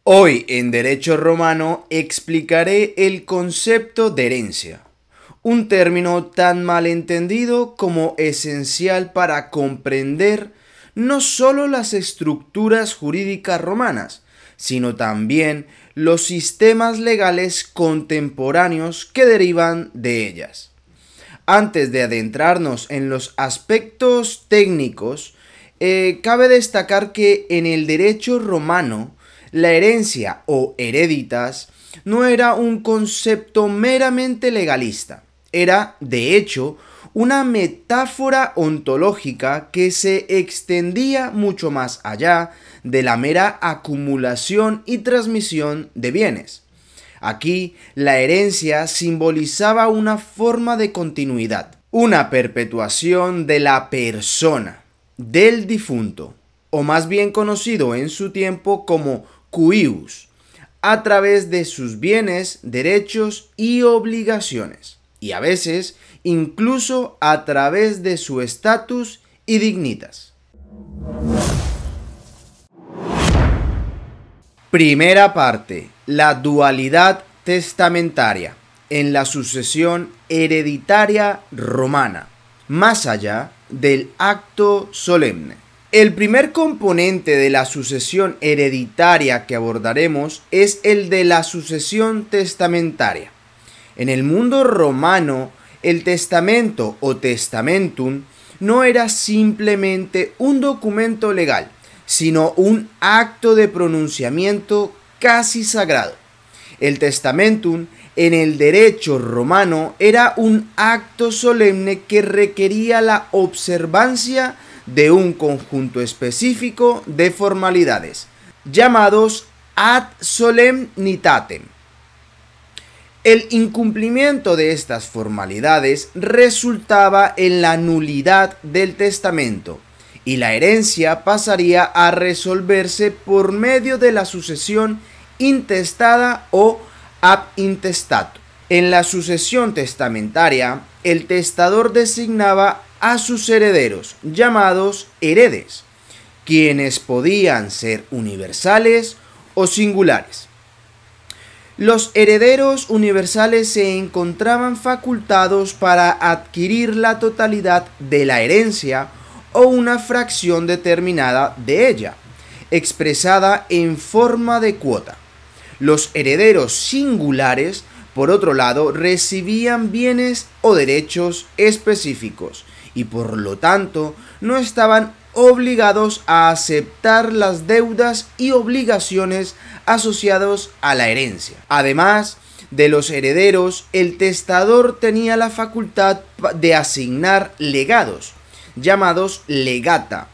Hoy en Derecho Romano explicaré el concepto de herencia, un término tan malentendido como esencial para comprender no solo las estructuras jurídicas romanas, sino también los sistemas legales contemporáneos que derivan de ellas. Antes de adentrarnos en los aspectos técnicos, cabe destacar que en el derecho romano, la herencia o hereditas no era un concepto meramente legalista, era, de hecho, una metáfora ontológica que se extendía mucho más allá de la mera acumulación y transmisión de bienes. Aquí, la herencia simbolizaba una forma de continuidad, una perpetuación de la persona, del difunto, o más bien conocido en su tiempo como cuius, a través de sus bienes, derechos y obligaciones, y a veces incluso a través de su estatus y dignitas. Primera parte: la dualidad testamentaria en la sucesión hereditaria romana, más allá del acto solemne. El primer componente de la sucesión hereditaria que abordaremos es el de la sucesión testamentaria. En el mundo romano, el testamento o testamentum no era simplemente un documento legal, sino un acto de pronunciamiento casi sagrado. El testamentum en el derecho romano era un acto solemne que requería la observancia de un conjunto específico de formalidades, llamados ad solemnitatem. El incumplimiento de estas formalidades resultaba en la nulidad del testamento, y la herencia pasaría a resolverse por medio de la sucesión intestada o ab intestato. En la sucesión testamentaria, el testador designaba a sus herederos, llamados heredes, quienes podían ser universales o singulares. Los herederos universales se encontraban facultados para adquirir la totalidad de la herencia o una fracción determinada de ella, expresada en forma de cuota. Los herederos singulares, por otro lado, recibían bienes o derechos específicos y por lo tanto no estaban obligados a aceptar las deudas y obligaciones asociados a la herencia. Además de los herederos, el testador tenía la facultad de asignar legados, llamados legata.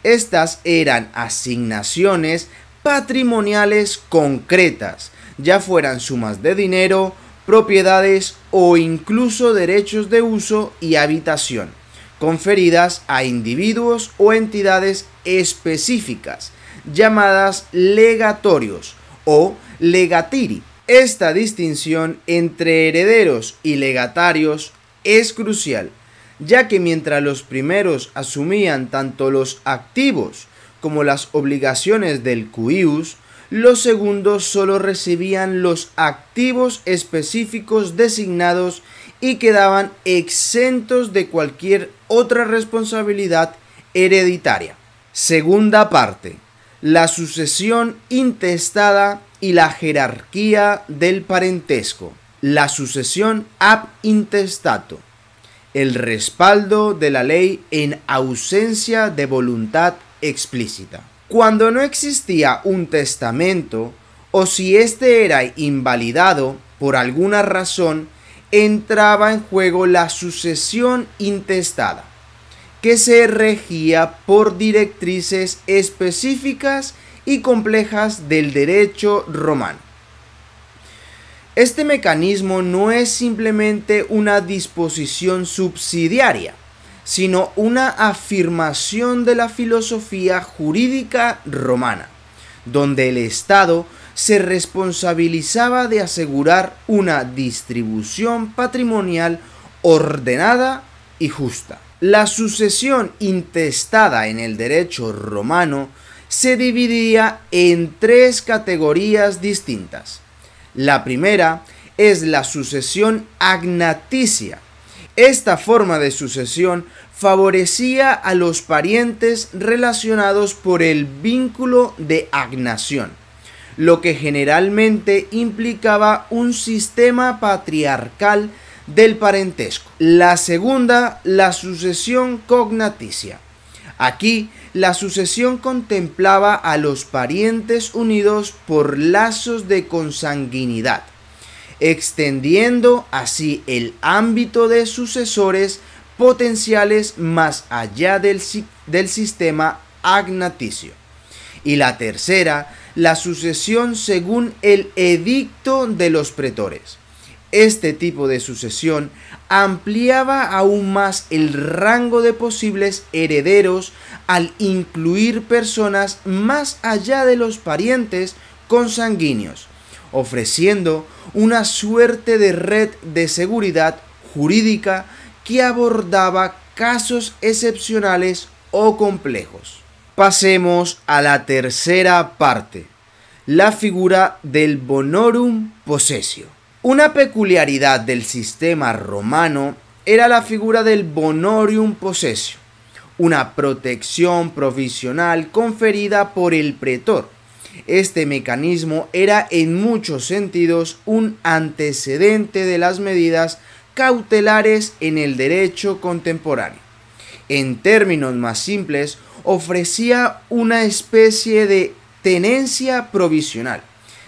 Estas eran asignaciones patrimoniales concretas, ya fueran sumas de dinero, propiedades o incluso derechos de uso y habitación, conferidas a individuos o entidades específicas, llamadas legatorios o legatiri. Esta distinción entre herederos y legatarios es crucial, ya que mientras los primeros asumían tanto los activos como las obligaciones del cuius, los segundos solo recibían los activos específicos designados y quedaban exentos de cualquier otra responsabilidad hereditaria. Segunda parte: la sucesión intestada y la jerarquía del parentesco. La sucesión ab intestato: el respaldo de la ley en ausencia de voluntad explícita. Cuando no existía un testamento, o si éste era invalidado por alguna razón, entraba en juego la sucesión intestada, que se regía por directrices específicas y complejas del derecho romano. Este mecanismo no es simplemente una disposición subsidiaria, sino una afirmación de la filosofía jurídica romana, donde el Estado se responsabilizaba de asegurar una distribución patrimonial ordenada y justa. La sucesión intestada en el derecho romano se dividía en tres categorías distintas. La primera es la sucesión agnaticia. Esta forma de sucesión favorecía a los parientes relacionados por el vínculo de agnación, lo que generalmente implicaba un sistema patriarcal del parentesco. La segunda, la sucesión cognaticia. Aquí, la sucesión contemplaba a los parientes unidos por lazos de consanguinidad, extendiendo así el ámbito de sucesores potenciales más allá del sistema agnaticio. Y la tercera, la sucesión según el edicto de los pretores. Este tipo de sucesión ampliaba aún más el rango de posibles herederos al incluir personas más allá de los parientes consanguíneos, ofreciendo una suerte de red de seguridad jurídica que abordaba casos excepcionales o complejos. Pasemos a la tercera parte, la figura del bonorum possessio. Una peculiaridad del sistema romano era la figura del bonorium possessio, una protección provisional conferida por el pretor. Este mecanismo era en muchos sentidos un antecedente de las medidas cautelares en el derecho contemporáneo. En términos más simples, ofrecía una especie de tenencia provisional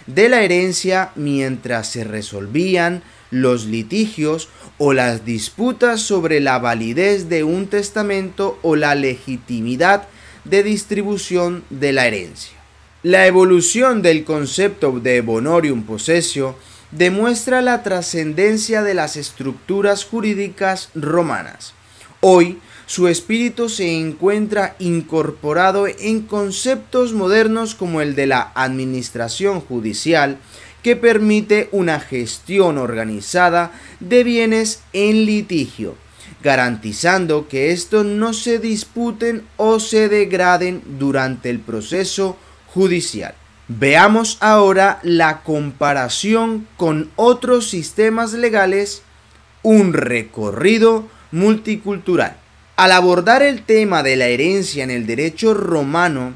de la herencia mientras se resolvían los litigios o las disputas sobre la validez de un testamento o la legitimidad de distribución de la herencia. La evolución del concepto de bonorium possessio demuestra la trascendencia de las estructuras jurídicas romanas. Hoy, su espíritu se encuentra incorporado en conceptos modernos como el de la administración judicial, que permite una gestión organizada de bienes en litigio, garantizando que estos no se disputen o se degraden durante el proceso judicial. Veamos ahora la comparación con otros sistemas legales, un recorrido multicultural. Al abordar el tema de la herencia en el derecho romano,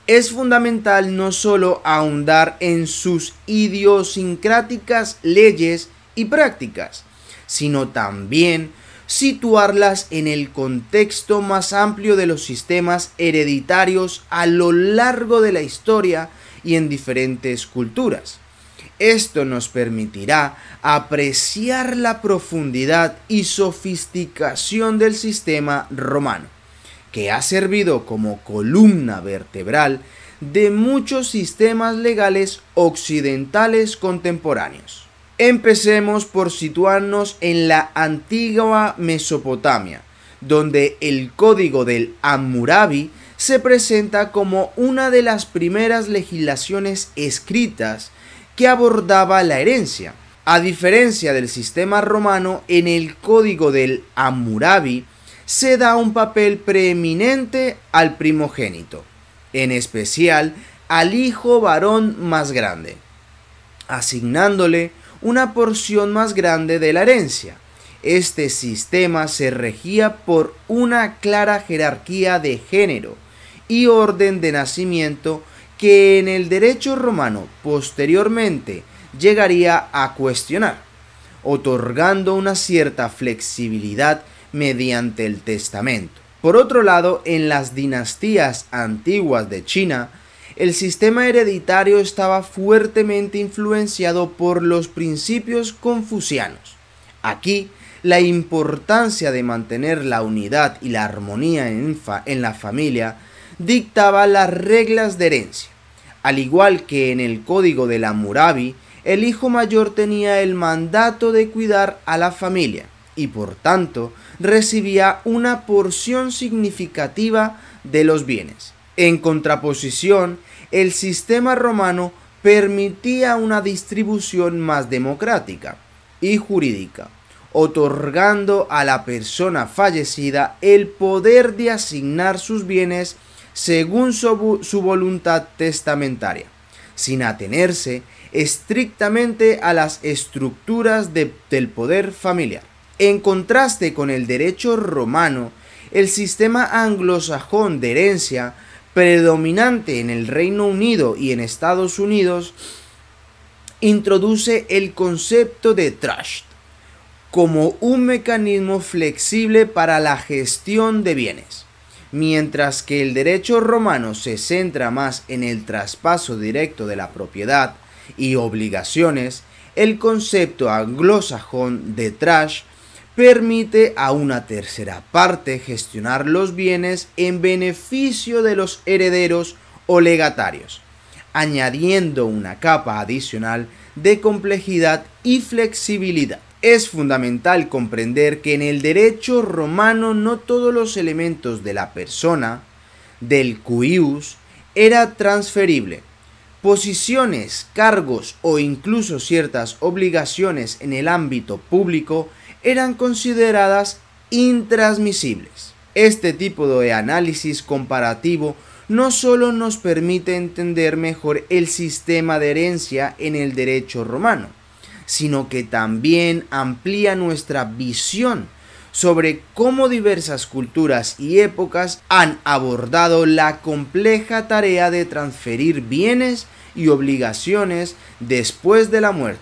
es fundamental no solo ahondar en sus idiosincráticas leyes y prácticas, sino también situarlas en el contexto más amplio de los sistemas hereditarios a lo largo de la historia y en diferentes culturas. Esto nos permitirá apreciar la profundidad y sofisticación del sistema romano, que ha servido como columna vertebral de muchos sistemas legales occidentales contemporáneos. Empecemos por situarnos en la antigua Mesopotamia, donde el Código del Hammurabi se presenta como una de las primeras legislaciones escritas que abordaba la herencia. A diferencia del sistema romano, en el Código del Hammurabi se da un papel preeminente al primogénito, en especial al hijo varón más grande, asignándole una porción más grande de la herencia. Este sistema se regía por una clara jerarquía de género y orden de nacimiento que en el derecho romano posteriormente llegaría a cuestionar, otorgando una cierta flexibilidad mediante el testamento. Por otro lado, en las dinastías antiguas de China, el sistema hereditario estaba fuertemente influenciado por los principios confucianos. Aquí, la importancia de mantener la unidad y la armonía en la familia dictaba las reglas de herencia. Al igual que en el Código del Hammurabi, el hijo mayor tenía el mandato de cuidar a la familia y por tanto recibía una porción significativa de los bienes. En contraposición, el sistema romano permitía una distribución más democrática y jurídica, otorgando a la persona fallecida el poder de asignar sus bienes según su voluntad testamentaria, sin atenerse estrictamente a las estructuras del poder familiar. En contraste con el derecho romano, el sistema anglosajón de herencia, predominante en el Reino Unido y en Estados Unidos, introduce el concepto de trust como un mecanismo flexible para la gestión de bienes, mientras que el derecho romano se centra más en el traspaso directo de la propiedad y obligaciones. El concepto anglosajón de trust permite a una tercera parte gestionar los bienes en beneficio de los herederos o legatarios, añadiendo una capa adicional de complejidad y flexibilidad. Es fundamental comprender que en el derecho romano no todos los elementos de la persona, del cuius, era transferible. Posiciones, cargos o incluso ciertas obligaciones en el ámbito público eran consideradas intransmisibles. Este tipo de análisis comparativo no solo nos permite entender mejor el sistema de herencia en el derecho romano, sino que también amplía nuestra visión sobre cómo diversas culturas y épocas han abordado la compleja tarea de transferir bienes y obligaciones después de la muerte.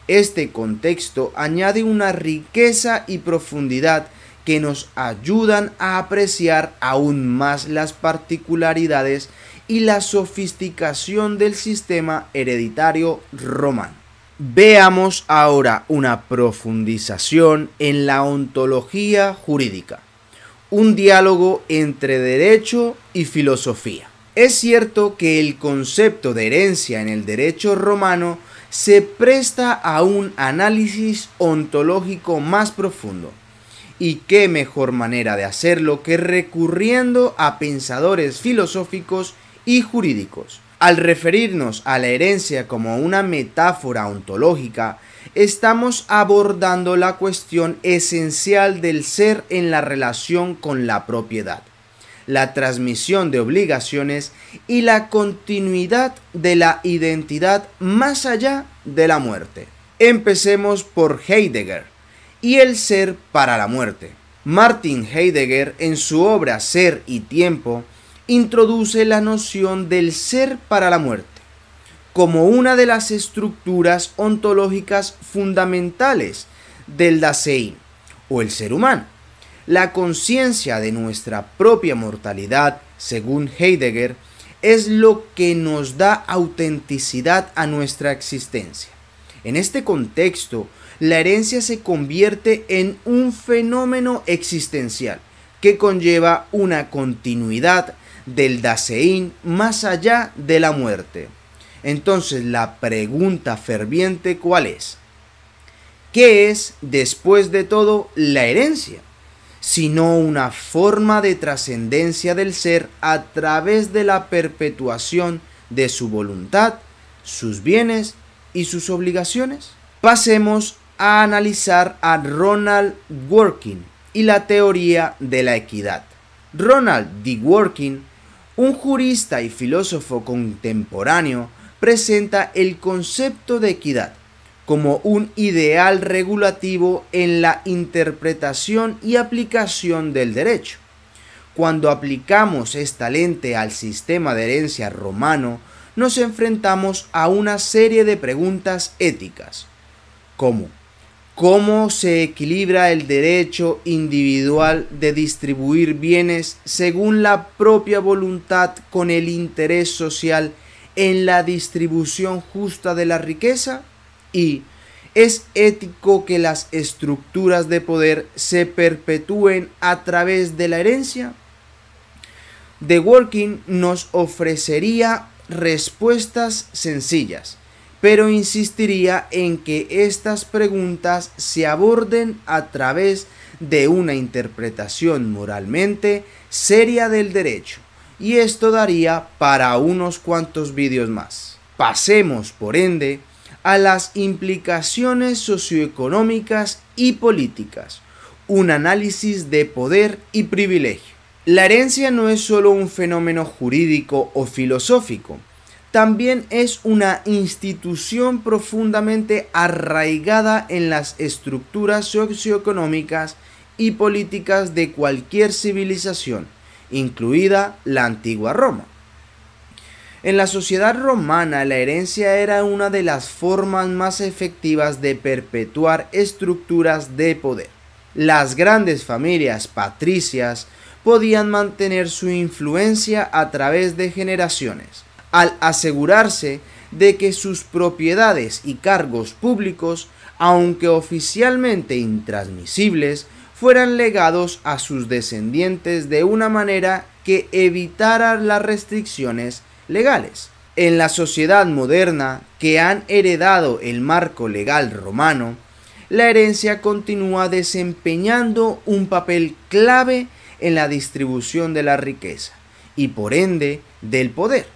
Este contexto añade una riqueza y profundidad que nos ayudan a apreciar aún más las particularidades y la sofisticación del sistema hereditario romano. Veamos ahora una profundización en la ontología jurídica, un diálogo entre derecho y filosofía. Es cierto que el concepto de herencia en el derecho romano se presta a un análisis ontológico más profundo, y qué mejor manera de hacerlo que recurriendo a pensadores filosóficos y jurídicos. Al referirnos a la herencia como una metáfora ontológica, estamos abordando la cuestión esencial del ser en la relación con la propiedad, la transmisión de obligaciones y la continuidad de la identidad más allá de la muerte. Empecemos por Heidegger y el ser para la muerte. Martin Heidegger, en su obra Ser y Tiempo, introduce la noción del ser para la muerte como una de las estructuras ontológicas fundamentales del Dasein, o el ser humano. La conciencia de nuestra propia mortalidad, según Heidegger, es lo que nos da autenticidad a nuestra existencia. En este contexto, la herencia se convierte en un fenómeno existencial que conlleva una continuidad del Dasein más allá de la muerte. Entonces, la pregunta ferviente, ¿cuál es? ¿Qué es, después de todo, la herencia? Sino una forma de trascendencia del ser a través de la perpetuación de su voluntad, sus bienes y sus obligaciones. Pasemos a analizar a Ronald Dworkin y la teoría de la equidad. Ronald Dworkin, un jurista y filósofo contemporáneo, presenta el concepto de equidad como un ideal regulativo en la interpretación y aplicación del derecho. Cuando aplicamos esta lente al sistema de herencia romano, nos enfrentamos a una serie de preguntas éticas, como ¿cómo se equilibra el derecho individual de distribuir bienes según la propia voluntad con el interés social en la distribución justa de la riqueza? Y ¿es ético que las estructuras de poder se perpetúen a través de la herencia? Dworkin nos ofrecería respuestas sencillas, pero insistiría en que estas preguntas se aborden a través de una interpretación moralmente seria del derecho, y esto daría para unos cuantos vídeos más. Pasemos, por ende, a las implicaciones socioeconómicas y políticas, un análisis de poder y privilegio. La herencia no es solo un fenómeno jurídico o filosófico, también es una institución profundamente arraigada en las estructuras socioeconómicas y políticas de cualquier civilización, incluida la antigua Roma. En la sociedad romana, la herencia era una de las formas más efectivas de perpetuar estructuras de poder. Las grandes familias patricias podían mantener su influencia a través de generaciones, al asegurarse de que sus propiedades y cargos públicos, aunque oficialmente intransmisibles, fueran legados a sus descendientes de una manera que evitara las restricciones legales. En la sociedad moderna, que han heredado el marco legal romano, la herencia continúa desempeñando un papel clave en la distribución de la riqueza y por ende del poder.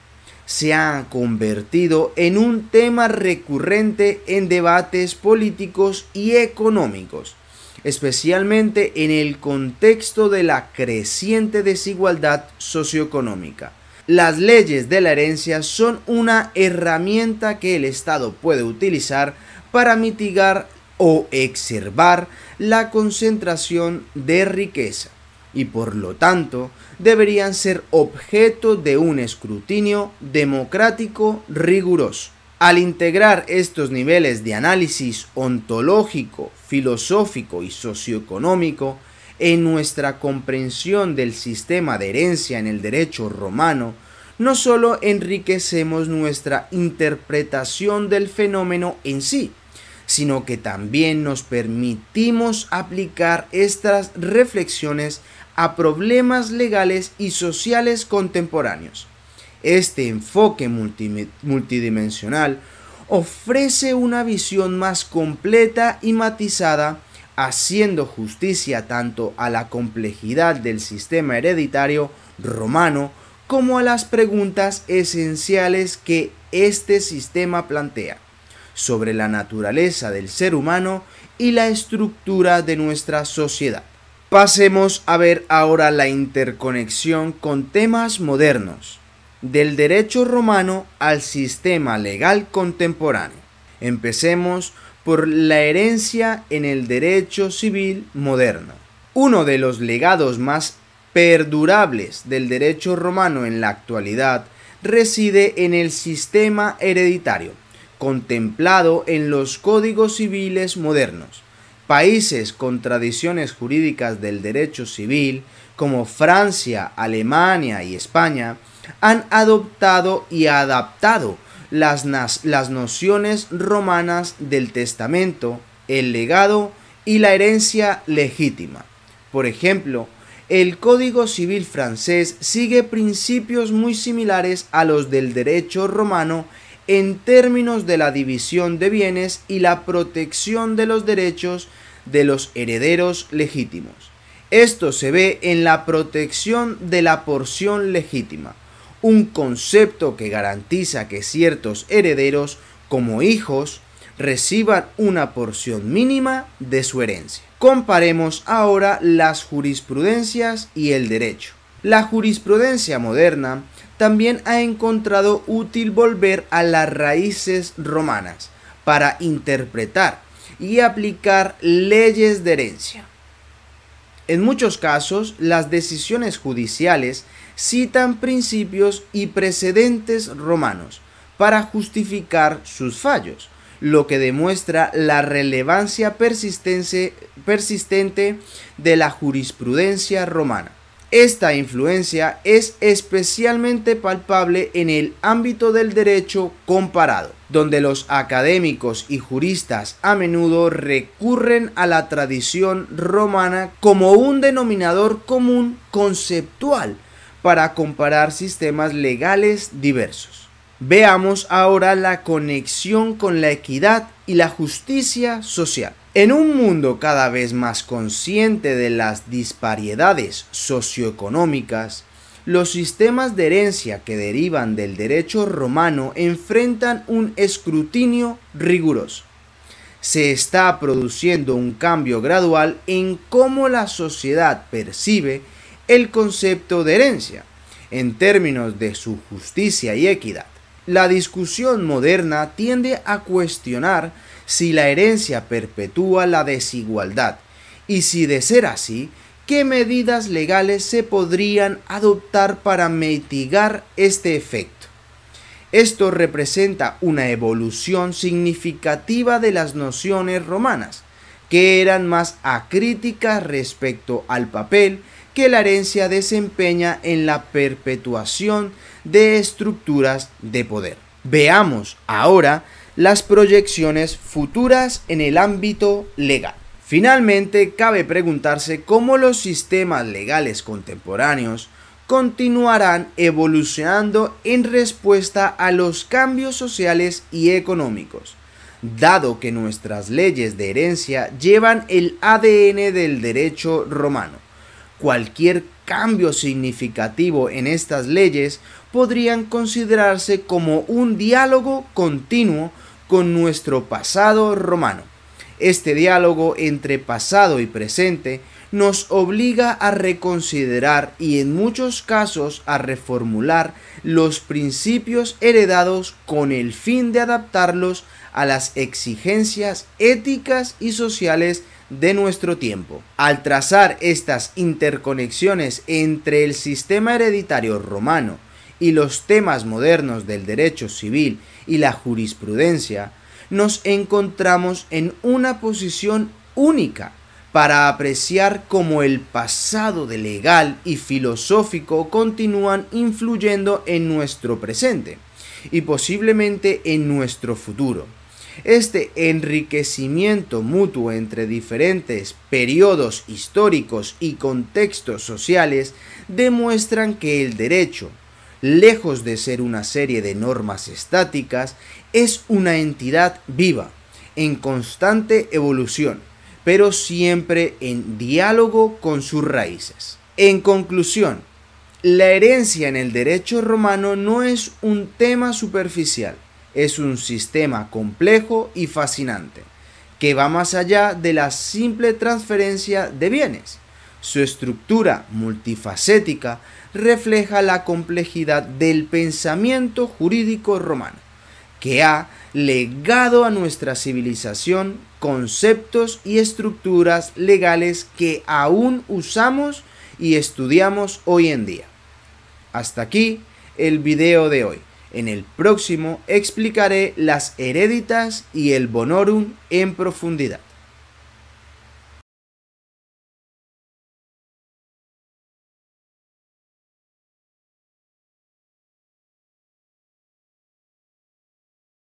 Se ha convertido en un tema recurrente en debates políticos y económicos, especialmente en el contexto de la creciente desigualdad socioeconómica. Las leyes de la herencia son una herramienta que el Estado puede utilizar para mitigar o exacerbar la concentración de riqueza y por lo tanto deberían ser objeto de un escrutinio democrático riguroso. Al integrar estos niveles de análisis ontológico, filosófico y socioeconómico en nuestra comprensión del sistema de herencia en el derecho romano, no solo enriquecemos nuestra interpretación del fenómeno en sí, sino que también nos permitimos aplicar estas reflexiones a problemas legales y sociales contemporáneos. Este enfoque multidimensional ofrece una visión más completa y matizada, haciendo justicia tanto a la complejidad del sistema hereditario romano como a las preguntas esenciales que este sistema plantea sobre la naturaleza del ser humano y la estructura de nuestra sociedad. Pasemos a ver ahora la interconexión con temas modernos, del derecho romano al sistema legal contemporáneo. Empecemos por la herencia en el derecho civil moderno. Uno de los legados más perdurables del derecho romano en la actualidad reside en el sistema hereditario, contemplado en los códigos civiles modernos. Países con tradiciones jurídicas del derecho civil, como Francia, Alemania y España, han adoptado y adaptado las nociones romanas del testamento, el legado y la herencia legítima. Por ejemplo, el Código Civil francés sigue principios muy similares a los del derecho romano en términos de la división de bienes y la protección de los derechos de los herederos legítimos. Esto se ve en la protección de la porción legítima, un concepto que garantiza que ciertos herederos, como hijos, reciban una porción mínima de su herencia. Comparemos ahora las jurisprudencias y el derecho. La jurisprudencia moderna también ha encontrado útil volver a las raíces romanas para interpretar y aplicar leyes de herencia. En muchos casos, las decisiones judiciales citan principios y precedentes romanos para justificar sus fallos, lo que demuestra la relevancia persistente de la jurisprudencia romana. Esta influencia es especialmente palpable en el ámbito del derecho comparado, donde los académicos y juristas a menudo recurren a la tradición romana como un denominador común conceptual para comparar sistemas legales diversos. Veamos ahora la conexión con la equidad y la justicia social. En un mundo cada vez más consciente de las disparidades socioeconómicas, los sistemas de herencia que derivan del derecho romano enfrentan un escrutinio riguroso. Se está produciendo un cambio gradual en cómo la sociedad percibe el concepto de herencia, en términos de su justicia y equidad. La discusión moderna tiende a cuestionar si la herencia perpetúa la desigualdad y, si de ser así, qué medidas legales se podrían adoptar para mitigar este efecto. Esto representa una evolución significativa de las nociones romanas, que eran más acríticas respecto al papel que la herencia desempeña en la perpetuación de estructuras de poder. Veamos ahora las proyecciones futuras en el ámbito legal. Finalmente, cabe preguntarse cómo los sistemas legales contemporáneos continuarán evolucionando en respuesta a los cambios sociales y económicos, dado que nuestras leyes de herencia llevan el ADN del derecho romano. Cualquier cambio significativo en estas leyes podrían considerarse como un diálogo continuo con nuestro pasado romano. Este diálogo entre pasado y presente nos obliga a reconsiderar y en muchos casos a reformular los principios heredados con el fin de adaptarlos a las exigencias éticas y sociales de nuestro tiempo. Al trazar estas interconexiones entre el sistema hereditario romano y los temas modernos del derecho civil y la jurisprudencia, nos encontramos en una posición única para apreciar cómo el pasado de legal y filosófico continúan influyendo en nuestro presente y posiblemente en nuestro futuro. Este enriquecimiento mutuo entre diferentes periodos históricos y contextos sociales demuestran que el derecho, lejos de ser una serie de normas estáticas, es una entidad viva, en constante evolución, pero siempre en diálogo con sus raíces. En conclusión, la herencia en el derecho romano no es un tema superficial, es un sistema complejo y fascinante, que va más allá de la simple transferencia de bienes. Su estructura multifacética refleja la complejidad del pensamiento jurídico romano, que ha legado a nuestra civilización conceptos y estructuras legales que aún usamos y estudiamos hoy en día. Hasta aquí el video de hoy. En el próximo explicaré las hereditas y el bonorum en profundidad.